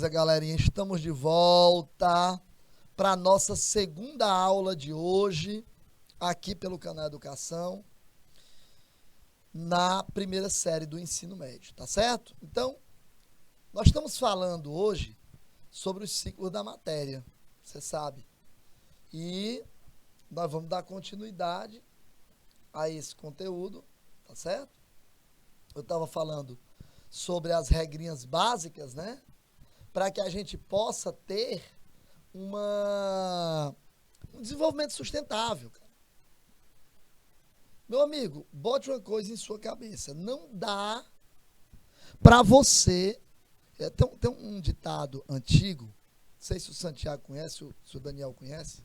Beleza, galerinha? Estamos de volta para a nossa segunda aula de hoje, aqui pelo canal Educação, na primeira série do ensino médio, tá certo? Então, nós estamos falando hoje sobre os ciclos da matéria, você sabe. E nós vamos dar continuidade a esse conteúdo, tá certo? Eu estava falando sobre as regrinhas básicas, né? Para que a gente possa ter um desenvolvimento sustentável, cara. Meu amigo, bote uma coisa em sua cabeça. Não dá para você... Tem um ditado antigo, não sei se o Santiago conhece, se o Daniel conhece,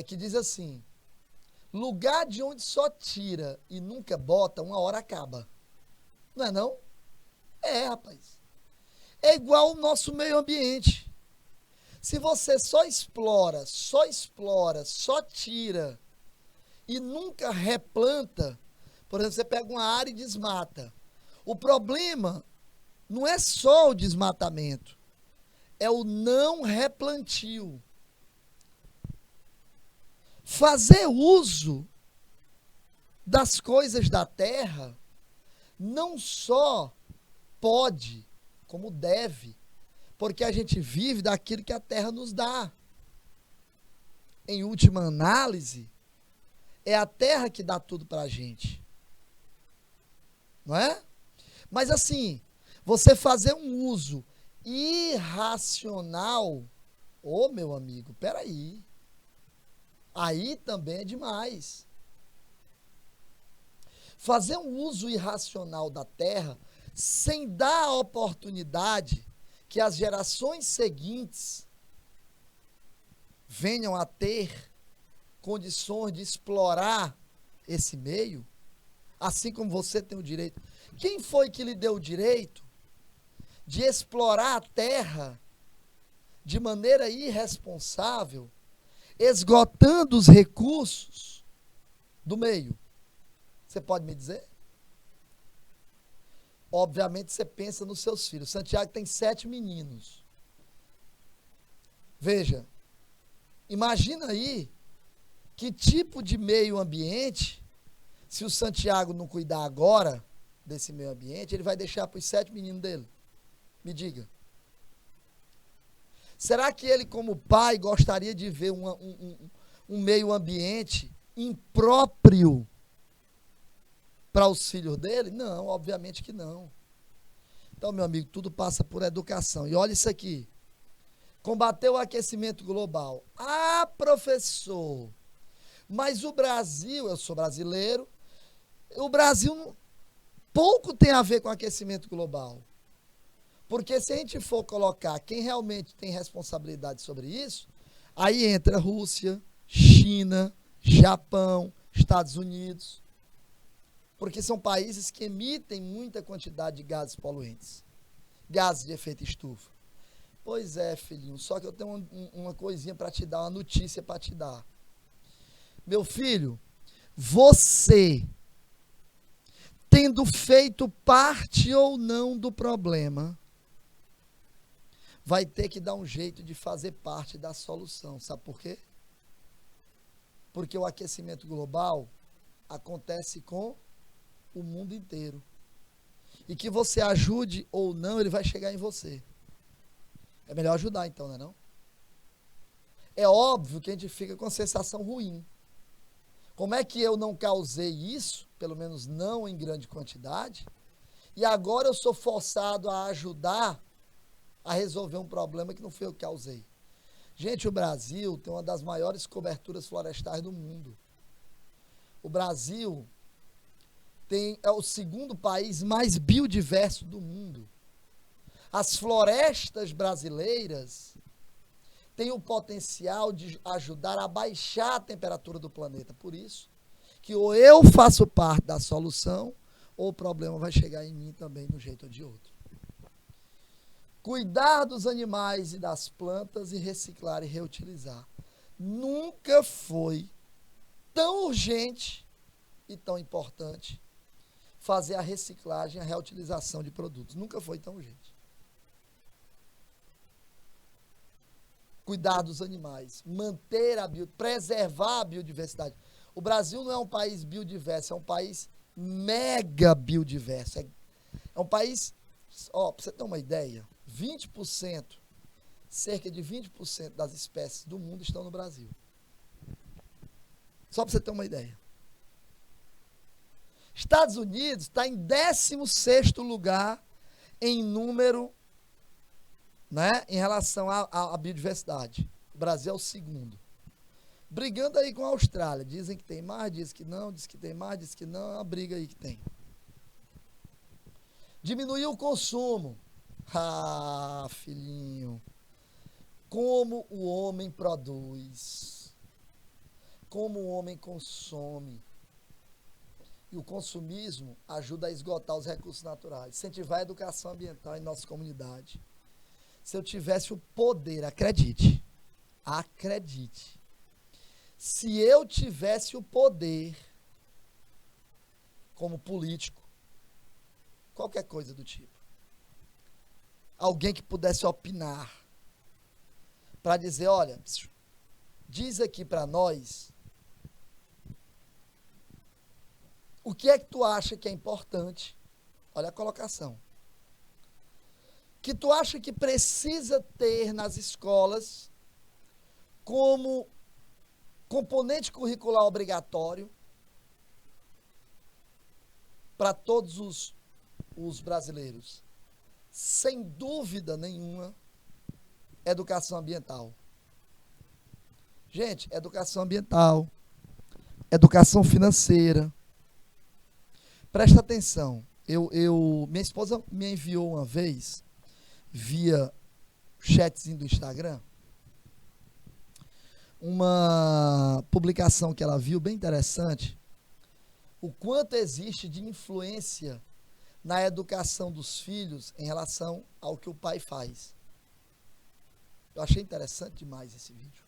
que diz assim: lugar de onde só tira e nunca bota, uma hora acaba. Não é não? É, rapaz. É igual o nosso meio ambiente. Se você só explora, só tira e nunca replanta, por exemplo, você pega uma área e desmata. O problema não é só o desmatamento, é o não replantio. Fazer uso das coisas da terra não só pode, como deve, porque a gente vive daquilo que a terra nos dá. Em última análise, é a terra que dá tudo para a gente. Não é? Mas assim, você fazer um uso irracional, ô meu amigo, peraí. Aí também é demais. Fazer um uso irracional da terra sem dar a oportunidade que as gerações seguintes venham a ter condições de explorar esse meio, assim como você tem o direito. Quem foi que lhe deu o direito de explorar a terra de maneira irresponsável, esgotando os recursos do meio? Você pode me dizer? Obviamente você pensa nos seus filhos. Santiago tem 7 meninos. Veja, imagina aí que tipo de meio ambiente, se o Santiago não cuidar agora desse meio ambiente, ele vai deixar para os 7 meninos dele. Me diga. Será que ele, como pai, gostaria de ver um meio ambiente impróprio para os filhos dele? Não, obviamente que não. Então, meu amigo, tudo passa por educação. E olha isso aqui. Combater o aquecimento global. Ah, professor, mas o Brasil, eu sou brasileiro, o Brasil pouco tem a ver com aquecimento global. Porque se a gente for colocar quem realmente tem responsabilidade sobre isso, aí entra Rússia, China, Japão, Estados Unidos. Porque são países que emitem muita quantidade de gases poluentes, gases de efeito estufa. Pois é, filhinho, só que eu tenho uma coisinha para te dar, uma notícia para te dar. Meu filho, você, tendo feito parte ou não do problema, vai ter que dar um jeito de fazer parte da solução. Sabe por quê? Porque o aquecimento global acontece com o mundo inteiro. E que você ajude ou não, ele vai chegar em você. É melhor ajudar então, não é não? É óbvio que a gente fica com sensação ruim. Como é que eu não causei isso, pelo menos não em grande quantidade, e agora eu sou forçado a ajudar a resolver um problema que não foi eu que causei? Gente, o Brasil tem uma das maiores coberturas florestais do mundo. O Brasil é o segundo país mais biodiverso do mundo. As florestas brasileiras têm o potencial de ajudar a baixar a temperatura do planeta. Por isso que ou eu faço parte da solução, ou o problema vai chegar em mim também de um jeito ou de outro. Cuidar dos animais e das plantas e reciclar e reutilizar. Nunca foi tão urgente e tão importante fazer a reciclagem e a reutilização de produtos. Nunca foi tão urgente. cuidar dos animais, preservar a biodiversidade. O Brasil não é um país biodiverso, é um país mega biodiverso. É um país, para você ter uma ideia, 20%, cerca de 20% das espécies do mundo estão no Brasil. Só para você ter uma ideia. Estados Unidos está em 16º lugar em número, né, em relação à biodiversidade. O Brasil é o segundo. Brigando aí com a Austrália. Dizem que tem mais, dizem que não, dizem que tem mais, dizem que não. É uma briga aí que tem. Diminuir o consumo. Ah, filhinho. Como o homem produz. Como o homem consome. E o consumismo ajuda a esgotar os recursos naturais. Incentivar a educação ambiental em nossa comunidade. Se eu tivesse o poder, acredite. Se eu tivesse o poder, como político, qualquer coisa do tipo, alguém que pudesse opinar, para dizer, olha, diz aqui para nós, o que é que tu acha que é importante? Olha a colocação. Que tu acha que precisa ter nas escolas como componente curricular obrigatório para todos os brasileiros? Sem dúvida nenhuma, educação ambiental. Gente, educação ambiental, educação financeira. Presta atenção. Minha esposa me enviou uma vez, via chatzinho do Instagram, uma publicação que ela viu bem interessante, o quanto existe de influência na educação dos filhos em relação ao que o pai faz. Eu achei interessante demais esse vídeo.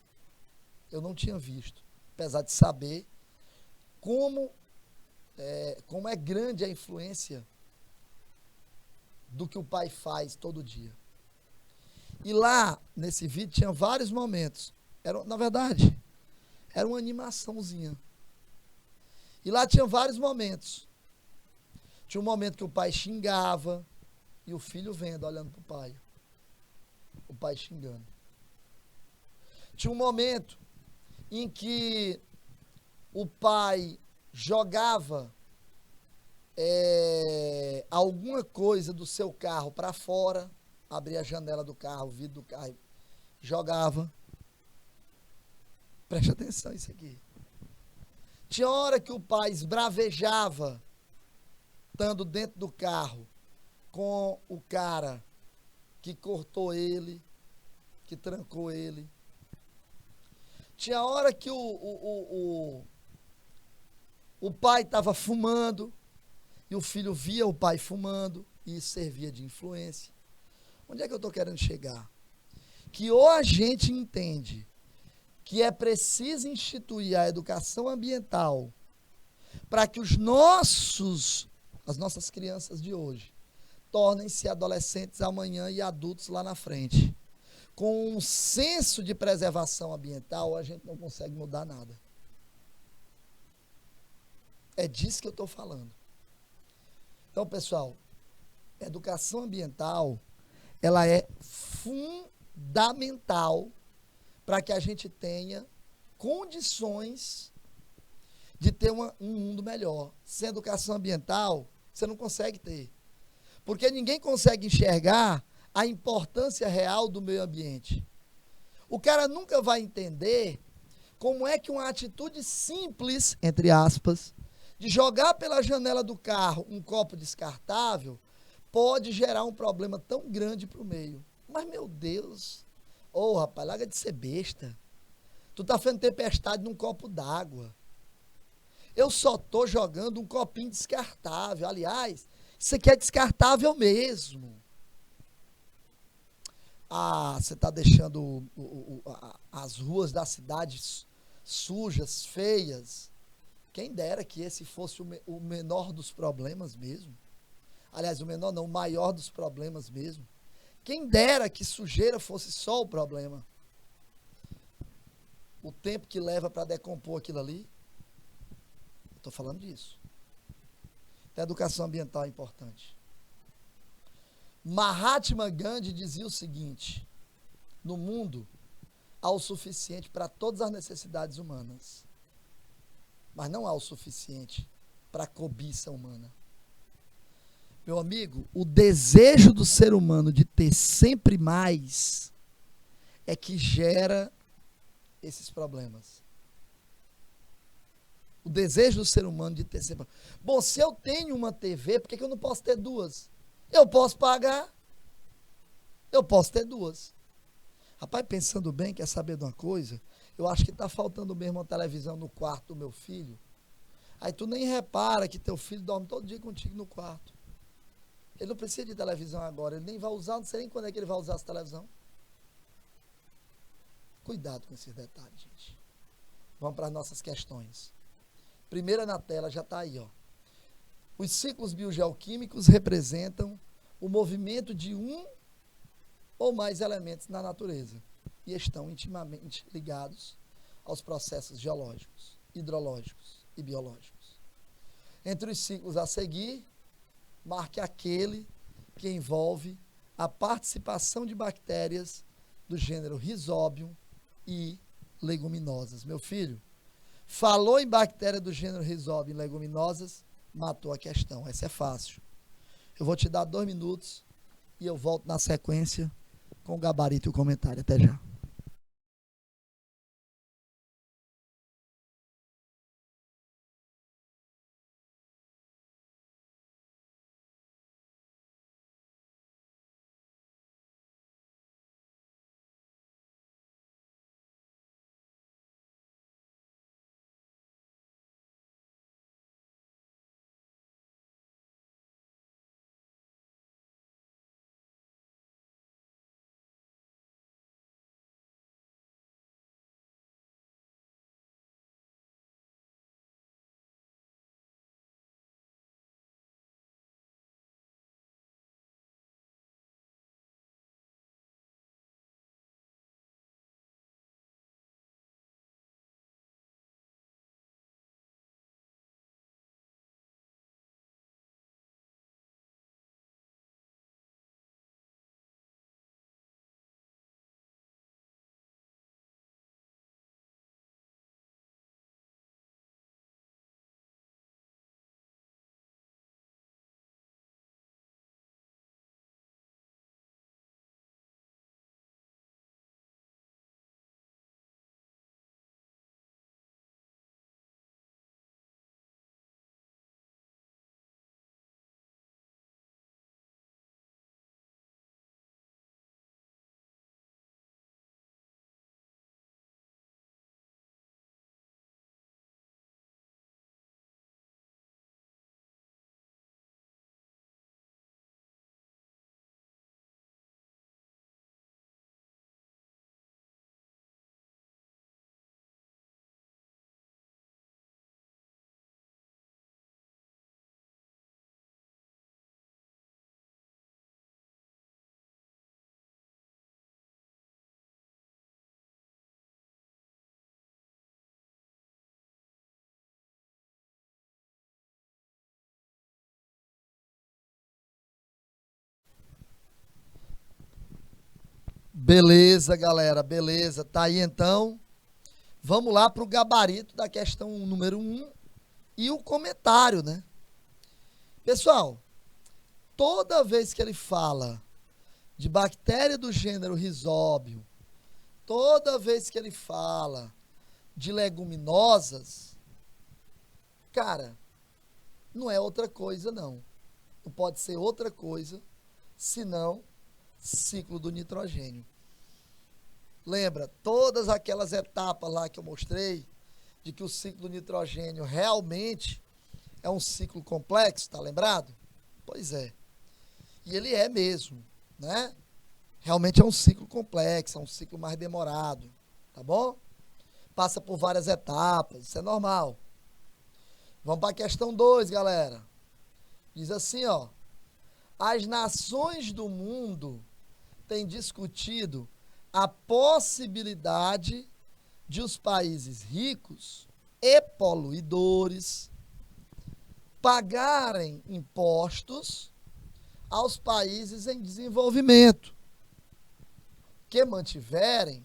Eu não tinha visto, apesar de saber como é grande a influência do que o pai faz todo dia. E lá, nesse vídeo, tinha vários momentos. Na verdade, era uma animaçãozinha. E lá tinha vários momentos. Tinha um momento que o pai xingava e o filho vendo, olhando para o pai. O pai xingando. Tinha um momento em que o pai jogava alguma coisa do seu carro para fora, abria a janela do carro, o vidro do carro, jogava. Preste atenção isso aqui. Tinha hora que o pai esbravejava, estando dentro do carro, com o cara que cortou ele, que trancou ele. Tinha hora que o pai estava fumando, e o filho via o pai fumando, e isso servia de influência. Onde é que eu estou querendo chegar? Que ou a gente entende que é preciso instituir a educação ambiental para que as nossas crianças de hoje tornem-se adolescentes amanhã e adultos lá na frente. Com um senso de preservação ambiental, a gente não consegue mudar nada. É disso que eu estou falando. Então, pessoal, educação ambiental, ela é fundamental para que a gente tenha condições de ter um mundo melhor. Sem educação ambiental, você não consegue ter. Porque ninguém consegue enxergar a importância real do meio ambiente. O cara nunca vai entender como é que uma atitude simples, entre aspas, de jogar pela janela do carro um copo descartável, pode gerar um problema tão grande para o meio. Mas, meu Deus, rapaz, larga de ser besta. Tu tá fazendo tempestade num copo d'água. Eu só tô jogando um copinho descartável. Aliás, isso aqui é descartável mesmo. Você tá deixando as ruas da cidade sujas, feias. Quem dera que esse fosse o menor dos problemas mesmo. Aliás, o menor não, o maior dos problemas mesmo. Quem dera que sujeira fosse só o problema. o tempo que leva para decompor aquilo ali. Eu estou falando disso. A educação ambiental é importante. Mahatma Gandhi dizia o seguinte: no mundo há o suficiente para todas as necessidades humanas, mas não há o suficiente para a cobiça humana. Meu amigo, o desejo do ser humano de ter sempre mais é que gera esses problemas. O desejo do ser humano de ter sempre... Bom, se eu tenho uma TV, por que eu não posso ter duas? Eu posso pagar, eu posso ter duas. Rapaz, pensando bem, quer saber de uma coisa? Eu acho que está faltando mesmo uma televisão no quarto do meu filho. Aí tu nem repara que teu filho dorme todo dia contigo no quarto. Ele não precisa de televisão agora, ele nem vai usar, não sei nem quando é que ele vai usar essa televisão. Cuidado com esses detalhes, gente. Vamos para as nossas questões. Primeira na tela, já está aí, ó. Os ciclos biogeoquímicos representam o movimento de um ou mais elementos na natureza e estão intimamente ligados aos processos geológicos, hidrológicos e biológicos. Entre os ciclos a seguir, marque aquele que envolve a participação de bactérias do gênero Rhizobium e leguminosas. Meu filho, falou em bactéria do gênero Rhizobium e leguminosas, matou a questão. Essa é fácil. Eu vou te dar 2 minutos e eu volto na sequência com o gabarito e o comentário. Até já. Beleza, galera, beleza. Tá aí então. Vamos lá para o gabarito da questão número 1 e o comentário, né? Pessoal, toda vez que ele fala de bactéria do gênero Rhizobium, toda vez que ele fala de leguminosas, cara, não é outra coisa, não. Não pode ser outra coisa, senão ciclo do nitrogênio. Lembra, todas aquelas etapas lá que eu mostrei, de que o ciclo do nitrogênio realmente é um ciclo complexo, tá lembrado? Pois é. E ele é mesmo, né? Realmente é um ciclo complexo, é um ciclo mais demorado, tá bom? Passa por várias etapas, isso é normal. Vamos para a questão 2, galera. Diz assim, ó. As nações do mundo têm discutido a possibilidade de os países ricos e poluidores pagarem impostos aos países em desenvolvimento que mantiverem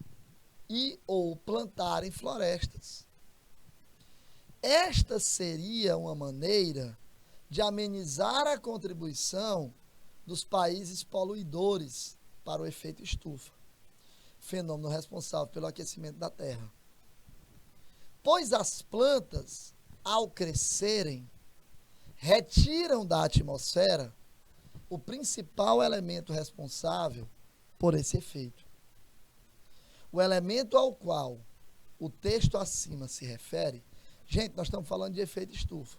e ou plantarem florestas. Esta seria uma maneira de amenizar a contribuição dos países poluidores para o efeito estufa, fenômeno responsável pelo aquecimento da Terra. Pois as plantas, ao crescerem, retiram da atmosfera o principal elemento responsável por esse efeito. O elemento ao qual o texto acima se refere, gente, nós estamos falando de efeito estufa.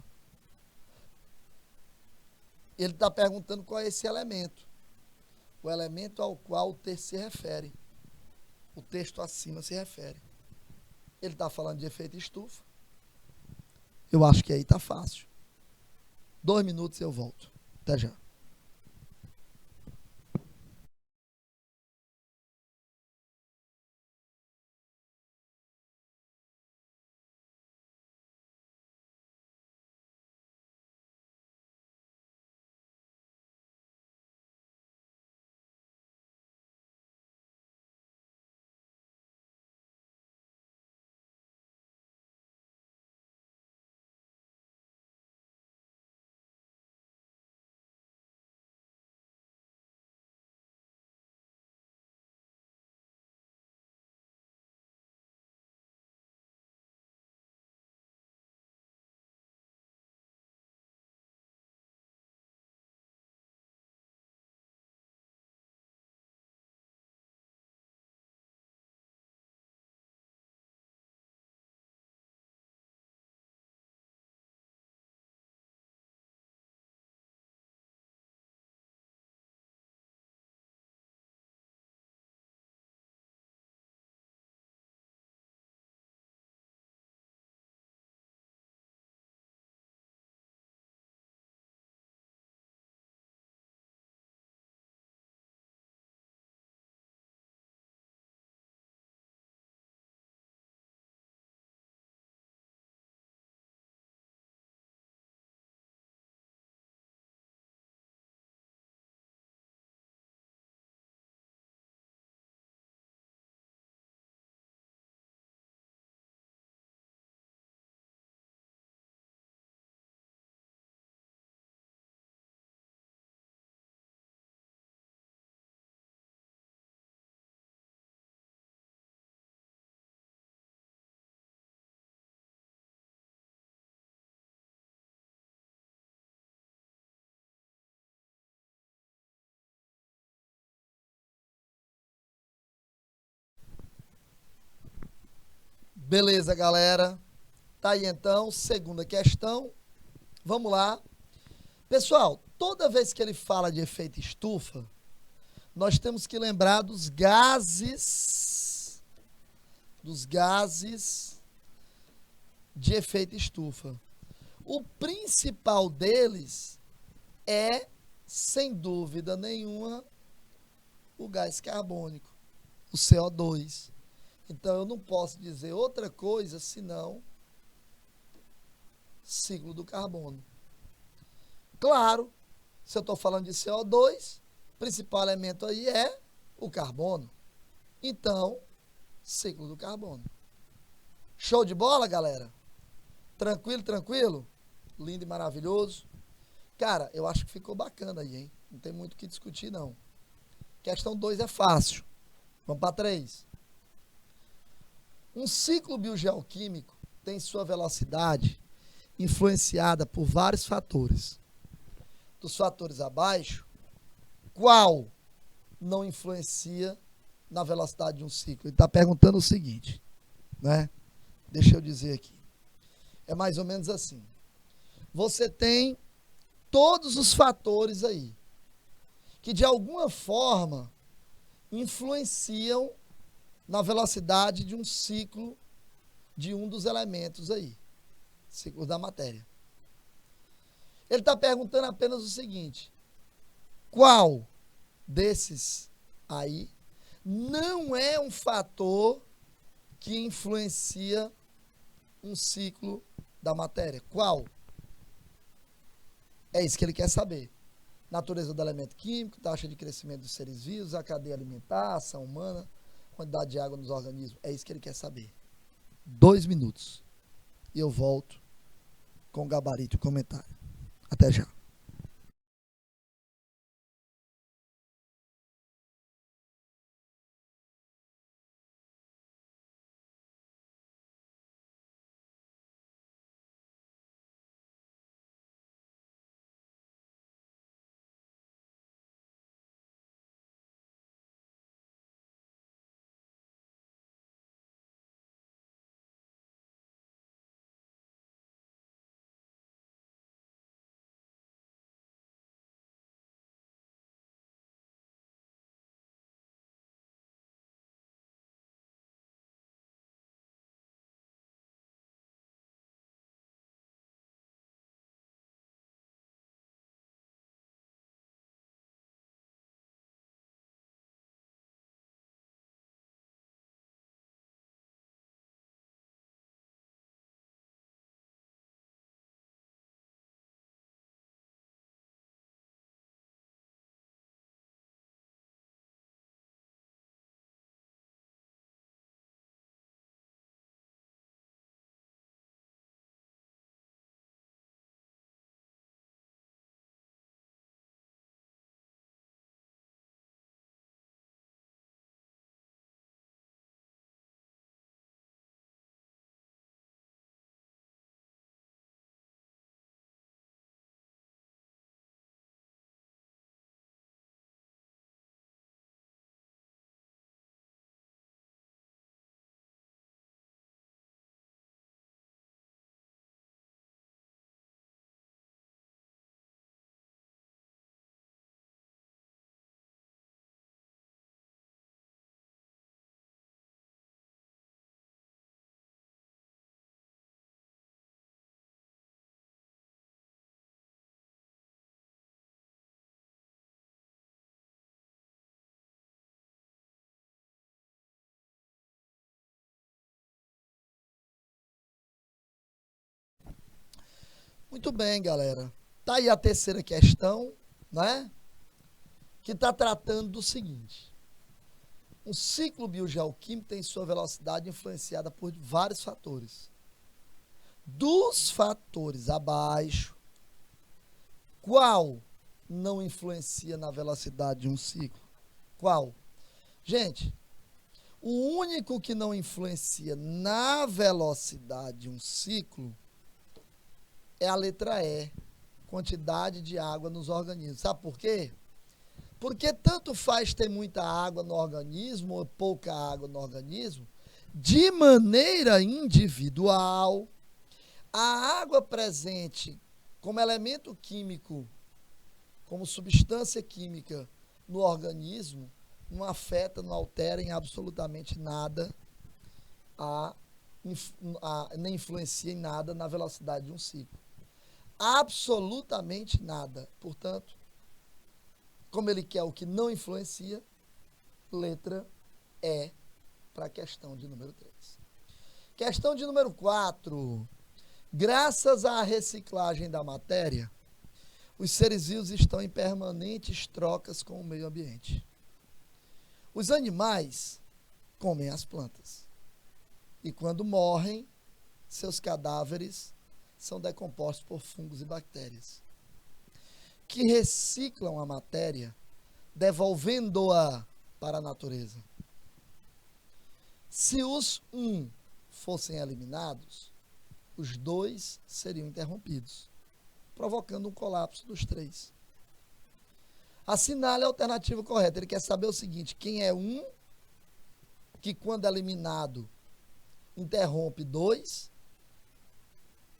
Ele está perguntando qual é esse elemento. O elemento ao qual o texto se refere. O texto acima se refere. Ele está falando de efeito estufa. Eu acho que aí está fácil. 2 minutos e eu volto. Até já. Beleza, galera. Tá aí então, segunda questão. Vamos lá. Pessoal, toda vez que ele fala de efeito estufa, nós temos que lembrar dos gases de efeito estufa. O principal deles é, sem dúvida nenhuma, o gás carbônico, o CO2. Então, eu não posso dizer outra coisa senão ciclo do carbono. Claro, se eu estou falando de CO2, o principal elemento aí é o carbono. Então, ciclo do carbono. Show de bola, galera? Tranquilo, tranquilo? Lindo e maravilhoso. Cara, eu acho que ficou bacana aí, hein? Não tem muito o que discutir, não. Questão 2 é fácil. Vamos para 3. Um ciclo biogeoquímico tem sua velocidade influenciada por vários fatores. Dos fatores abaixo, qual não influencia na velocidade de um ciclo? Ele está perguntando o seguinte, né? Deixa eu dizer aqui. É mais ou menos assim. Você tem todos os fatores aí que de alguma forma influenciam na velocidade de um ciclo de um dos elementos aí, ciclo da matéria. Ele está perguntando apenas o seguinte: qual desses aí não é um fator que influencia um ciclo da matéria. Qual? É isso que ele quer saber. Natureza do elemento químico, taxa de crescimento dos seres vivos, a cadeia alimentar, a ação humana, quantidade de água nos organismos. É isso que ele quer saber. 2 minutos. E eu volto com o gabarito e o comentário. Até já. Muito bem, galera. Tá aí a terceira questão, né? Que está tratando do seguinte. Um ciclo biogeoquímico tem sua velocidade influenciada por vários fatores. Dos fatores abaixo, qual não influencia na velocidade de um ciclo? Qual? Gente, o único que não influencia na velocidade de um ciclo é a letra E, quantidade de água nos organismos. Sabe por quê? Porque tanto faz ter muita água no organismo ou pouca água no organismo, de maneira individual, a água presente como elemento químico, como substância química no organismo, não afeta, não altera em absolutamente nada, a, nem influencia em nada na velocidade de um ciclo. Absolutamente nada. Portanto, como ele quer o que não influencia, letra E para a questão de número 3. Questão de número 4. Graças à reciclagem da matéria, os seres vivos estão em permanentes trocas com o meio ambiente. Os animais comem as plantas. E quando morrem, seus cadáveres são decompostos por fungos e bactérias, que reciclam a matéria, devolvendo-a para a natureza. Se os fossem eliminados, os 2 seriam interrompidos, provocando um colapso dos 3. Assinale a alternativa correta. Ele quer saber o seguinte: quem é que quando eliminado interrompe 2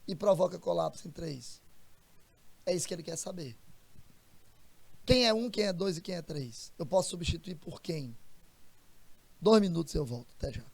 e provoca colapso em 3? É isso que ele quer saber. Quem é quem é 2 e quem é 3? Eu posso substituir por quem? 2 minutos e eu volto. Até já.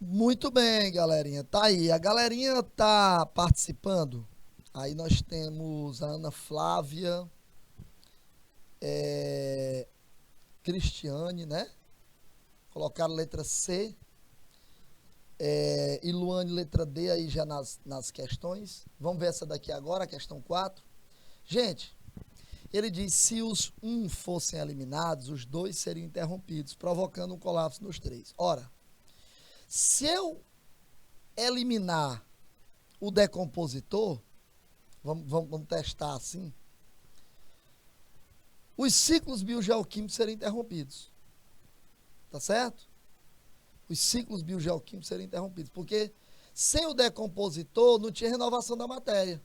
Muito bem, galerinha. Tá aí. A galerinha tá participando. Aí nós temos a Ana Flávia, é, Cristiane, né? Colocaram letra C. E Luane, letra D, aí já nas questões. Vamos ver essa daqui agora, a questão 4. Gente, ele diz: se os um fossem eliminados, os dois seriam interrompidos, provocando um colapso nos três. Ora, se eu eliminar o decompositor, vamos testar assim, os ciclos biogeoquímicos seriam interrompidos. Tá certo? Os ciclos biogeoquímicos seriam interrompidos, porque sem o decompositor não tinha renovação da matéria.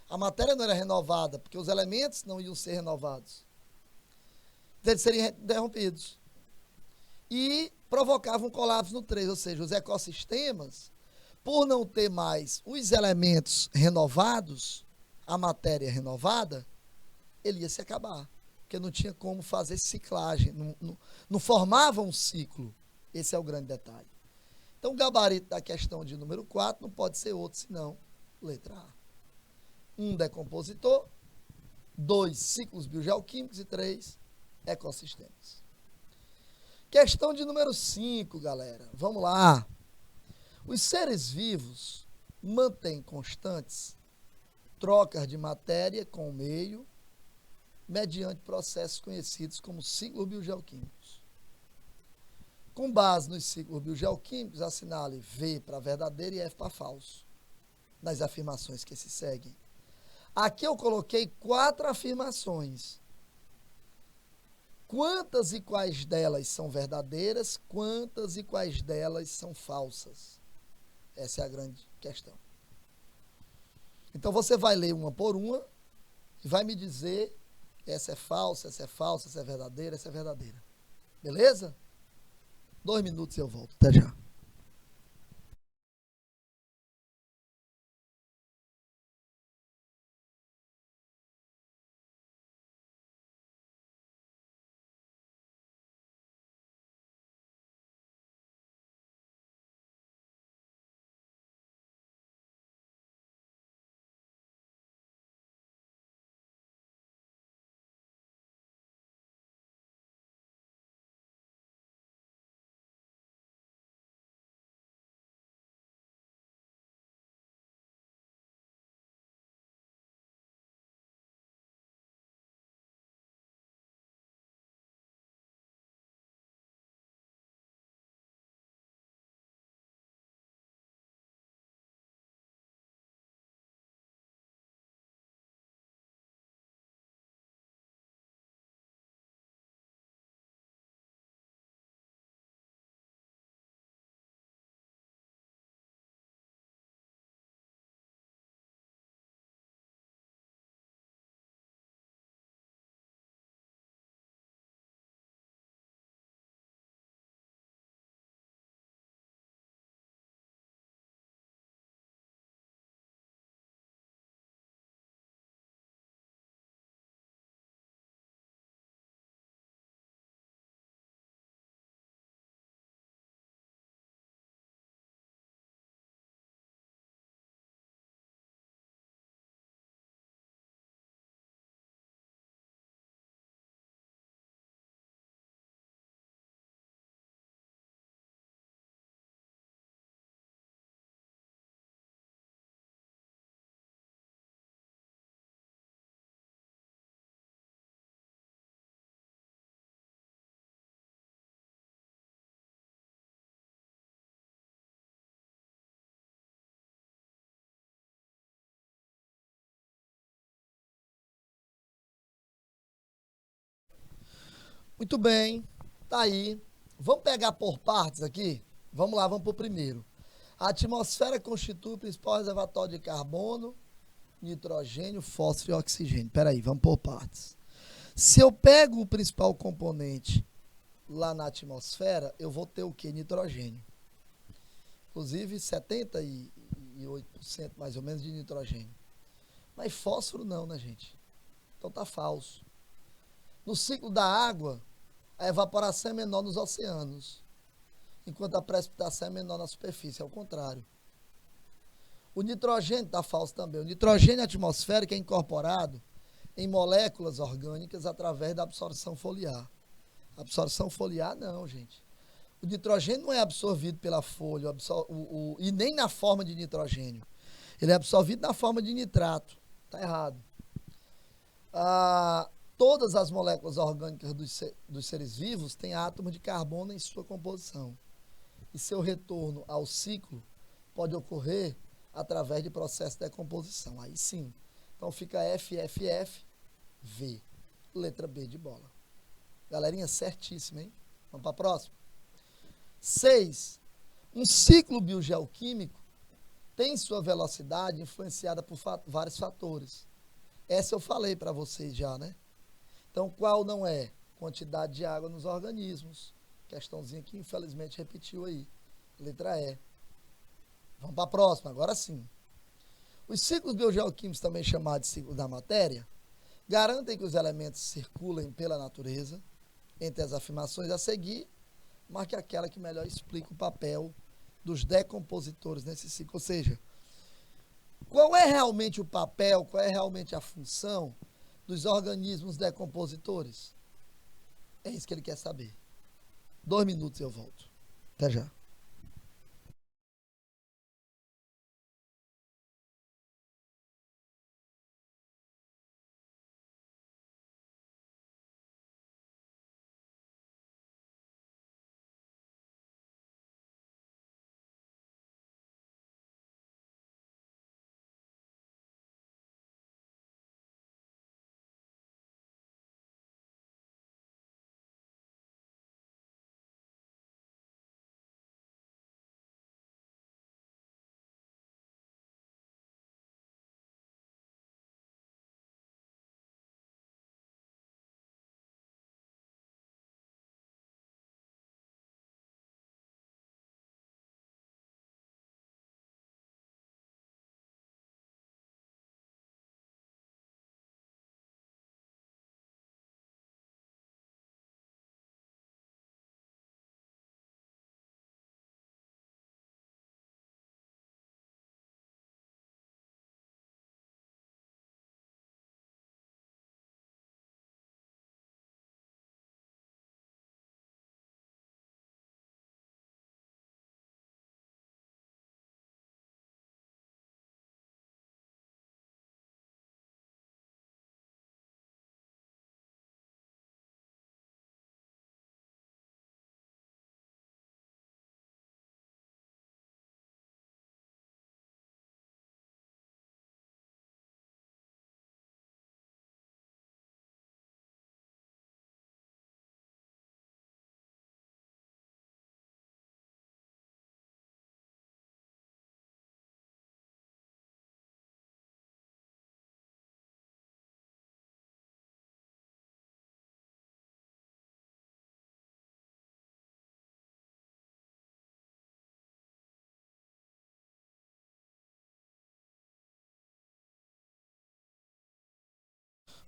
A matéria não era renovada, porque os elementos não iam ser renovados. Então, eles seriam interrompidos. E provocavam um colapso no 3, ou seja, os ecossistemas, por não ter mais os elementos renovados, a matéria renovada, ele ia se acabar, porque não tinha como fazer ciclagem, não formava um ciclo. Esse é o grande detalhe. Então, o gabarito da questão de número 4 não pode ser outro, senão letra A. 1 decompositor, 2 ciclos biogeoquímicos e 3 ecossistemas. Questão de número 5, galera. Vamos lá. Os seres vivos mantêm constantes trocas de matéria com o meio mediante processos conhecidos como ciclos biogeoquímicos. Com base nos ciclos biogeoquímicos, assinale V para verdadeiro e F para falso, nas afirmações que se seguem. Aqui eu coloquei 4 afirmações. Quantas e quais delas são verdadeiras, quantas e quais delas são falsas? Essa é a grande questão. Então você vai ler uma por uma e vai me dizer: essa é falsa, essa é falsa, essa é verdadeira, essa é verdadeira. Beleza? 2 minutos e eu volto. Até já. Muito bem, tá aí. Vamos pegar por partes aqui? Vamos lá, vamos para o primeiro. A atmosfera constitui o principal reservatório de carbono, nitrogênio, fósforo e oxigênio. Peraí, vamos por partes. Se eu pego o principal componente lá na atmosfera, eu vou ter o quê? Nitrogênio. Inclusive 78% mais ou menos de nitrogênio. Mas fósforo não, né, gente? Então tá falso. No ciclo da água, a evaporação é menor nos oceanos. enquanto a precipitação é menor na superfície, é o contrário. O nitrogênio está falso também. O nitrogênio atmosférico é incorporado em moléculas orgânicas através da absorção foliar. Absorção foliar, não, gente. O nitrogênio não é absorvido pela folha e nem na forma de nitrogênio. Ele é absorvido na forma de nitrato. Está errado. Todas as moléculas orgânicas dos seres vivos têm átomos de carbono em sua composição. E seu retorno ao ciclo pode ocorrer através de processo de decomposição. Aí sim. Então fica FFF, letra B de bola. Galerinha, certíssima, hein? Vamos para a próxima. 6. Um ciclo biogeoquímico tem sua velocidade influenciada por vários fatores. Essa eu falei para vocês já, né? Então, qual não é? Quantidade de água nos organismos. Questãozinha que infelizmente repetiu aí. Letra E. Vamos para a próxima, agora sim. Os ciclos biogeoquímicos, também chamados de ciclos da matéria, garantem que os elementos circulem pela natureza. Entre as afirmações a seguir, marque aquela que melhor explica o papel dos decompositores nesse ciclo. Ou seja, qual é realmente o papel, qual é realmente a função dos organismos decompositores? É isso que ele quer saber. 2 minutos e eu volto. Até já.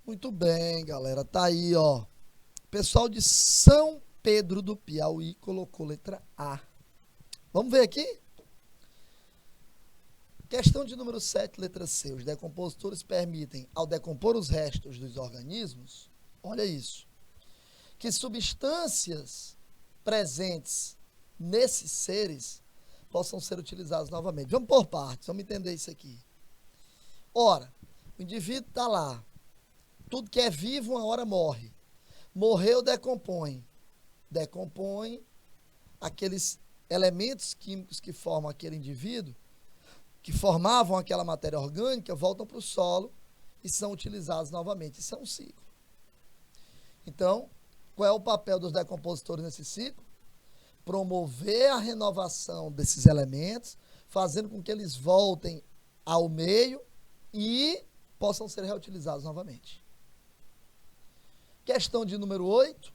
Muito bem, galera. Tá aí, ó. Pessoal de São Pedro do Piauí colocou letra A. Vamos ver aqui? Questão de número 7, letra C. Os decompositores permitem, ao decompor os restos dos organismos, olha isso, que substâncias presentes nesses seres possam ser utilizadas novamente. Vamos por partes, vamos entender isso aqui. Ora, o indivíduo está lá. Tudo que é vivo, uma hora morre. Morreu, decompõe. Decompõe aqueles elementos químicos que formam aquele indivíduo, que formavam aquela matéria orgânica, voltam para o solo e são utilizados novamente. Isso é um ciclo. Então, qual é o papel dos decompositores nesse ciclo? Promover a renovação desses elementos, fazendo com que eles voltem ao meio e possam ser reutilizados novamente. Questão de número 8.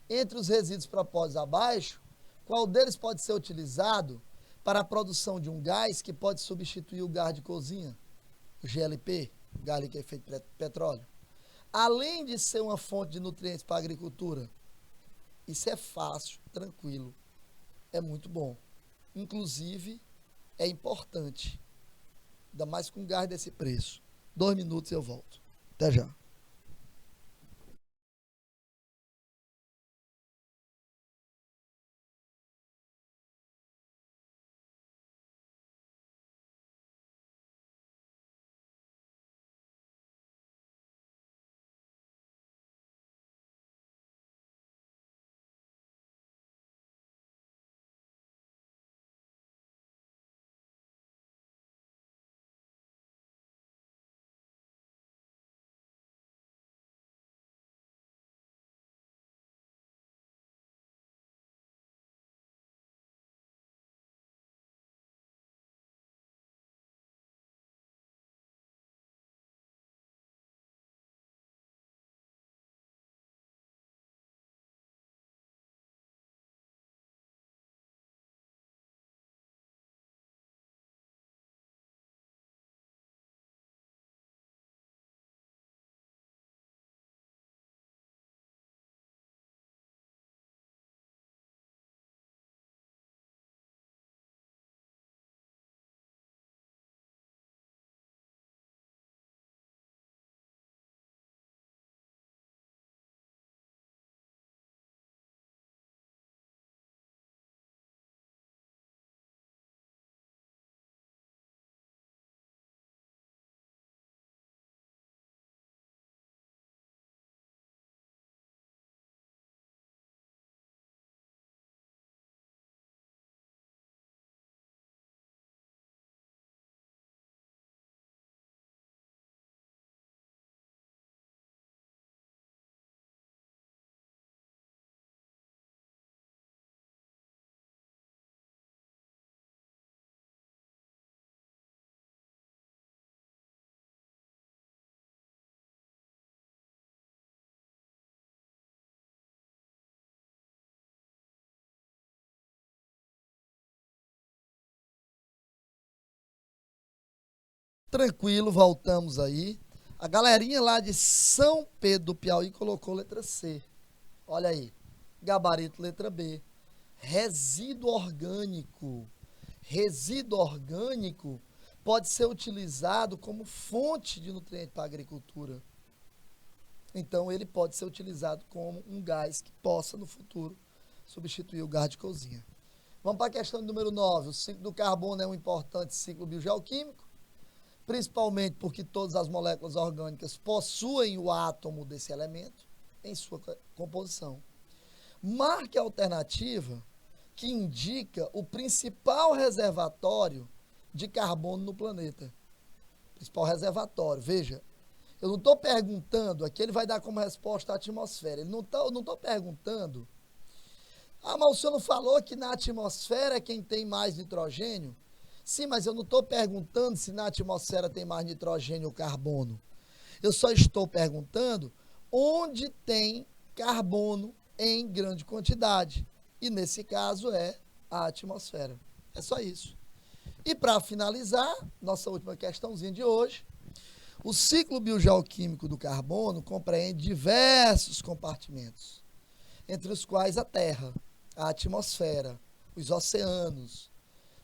Entre os resíduos propostos abaixo, qual deles pode ser utilizado para a produção de um gás que pode substituir o gás de cozinha, o GLP, gás de efeito petróleo? Além de ser uma fonte de nutrientes para a agricultura. Isso é fácil, tranquilo. é muito bom. Inclusive, é importante. Ainda mais com gás desse preço. 2 minutos eu volto. Até já. Tranquilo, voltamos aí. A galerinha lá de São Pedro do Piauí colocou letra C. Olha aí. Gabarito letra B. Resíduo orgânico. Resíduo orgânico pode ser utilizado como fonte de nutriente para a agricultura. Então, ele pode ser utilizado como um gás que possa, no futuro, substituir o gás de cozinha. Vamos para a questão número 9. O ciclo do carbono é um importante ciclo biogeoquímico, principalmente porque todas as moléculas orgânicas possuem o átomo desse elemento em sua composição. Marque a alternativa que indica o principal reservatório de carbono no planeta. Principal reservatório. Veja, eu não estou perguntando, aqui ele vai dar como resposta a atmosfera. Eu não estou perguntando. Ah, mas o senhor não falou que na atmosfera é quem tem mais nitrogênio? Sim, mas eu não estou perguntando se na atmosfera tem mais nitrogênio ou carbono. Eu só estou perguntando onde tem carbono em grande quantidade. E nesse caso é a atmosfera. É só isso. E para finalizar, nossa última questãozinha de hoje, o ciclo biogeoquímico do carbono compreende diversos compartimentos, entre os quais a Terra, a atmosfera, os oceanos,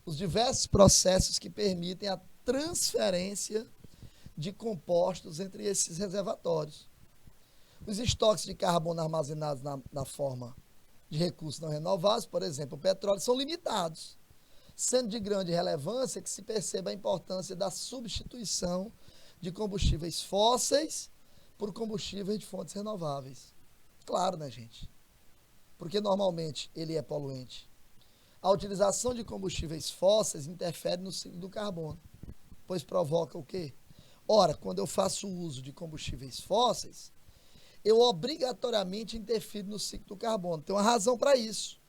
os diversos processos que permitem a transferência de compostos entre esses reservatórios. Os estoques de carbono armazenados na forma de recursos não renováveis, por exemplo, o petróleo, são limitados, sendo de grande relevância que se perceba a importância da substituição de combustíveis fósseis por combustíveis de fontes renováveis. Claro, né, gente? Porque normalmente ele é poluente. A utilização de combustíveis fósseis interfere no ciclo do carbono, pois provoca o quê? Ora, quando eu faço uso de combustíveis fósseis, eu obrigatoriamente interfiro no ciclo do carbono. Tem uma razão para isso.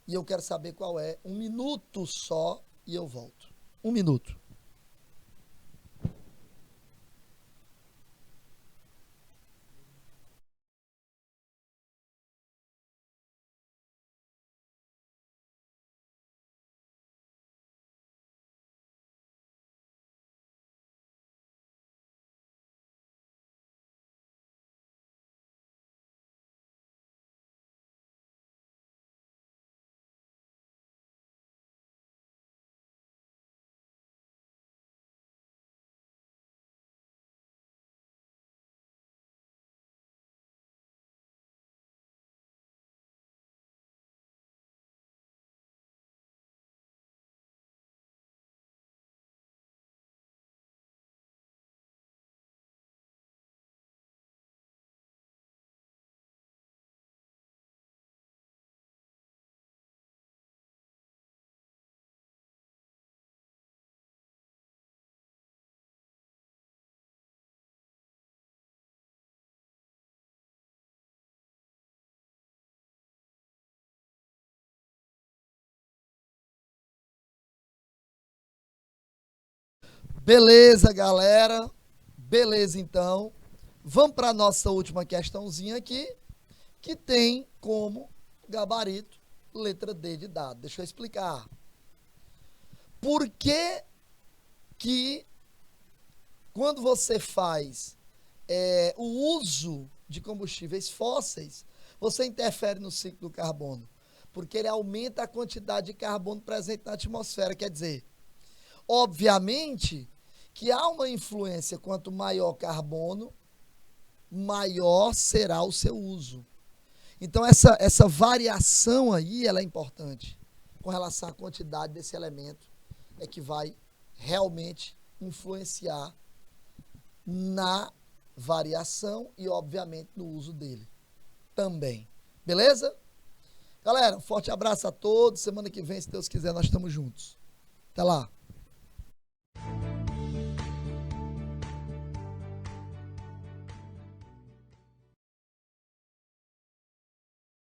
E eu quero saber qual é. 1 minuto só e eu volto. 1 minuto. Beleza, galera. Beleza, então. Vamos para a nossa última questãozinha aqui, que tem como gabarito letra D de dado. Deixa eu explicar. Por que que quando você faz o uso de combustíveis fósseis, você interfere no ciclo do carbono? Porque ele aumenta a quantidade de carbono presente na atmosfera. Quer dizer, obviamente que há uma influência, quanto maior carbono, maior será o seu uso. Então, essa variação aí, ela é importante com relação à quantidade desse elemento, é que vai realmente influenciar na variação e, obviamente, no uso dele também. Beleza? Galera, um forte abraço a todos. Semana que vem, se Deus quiser, nós estamos juntos. Até lá.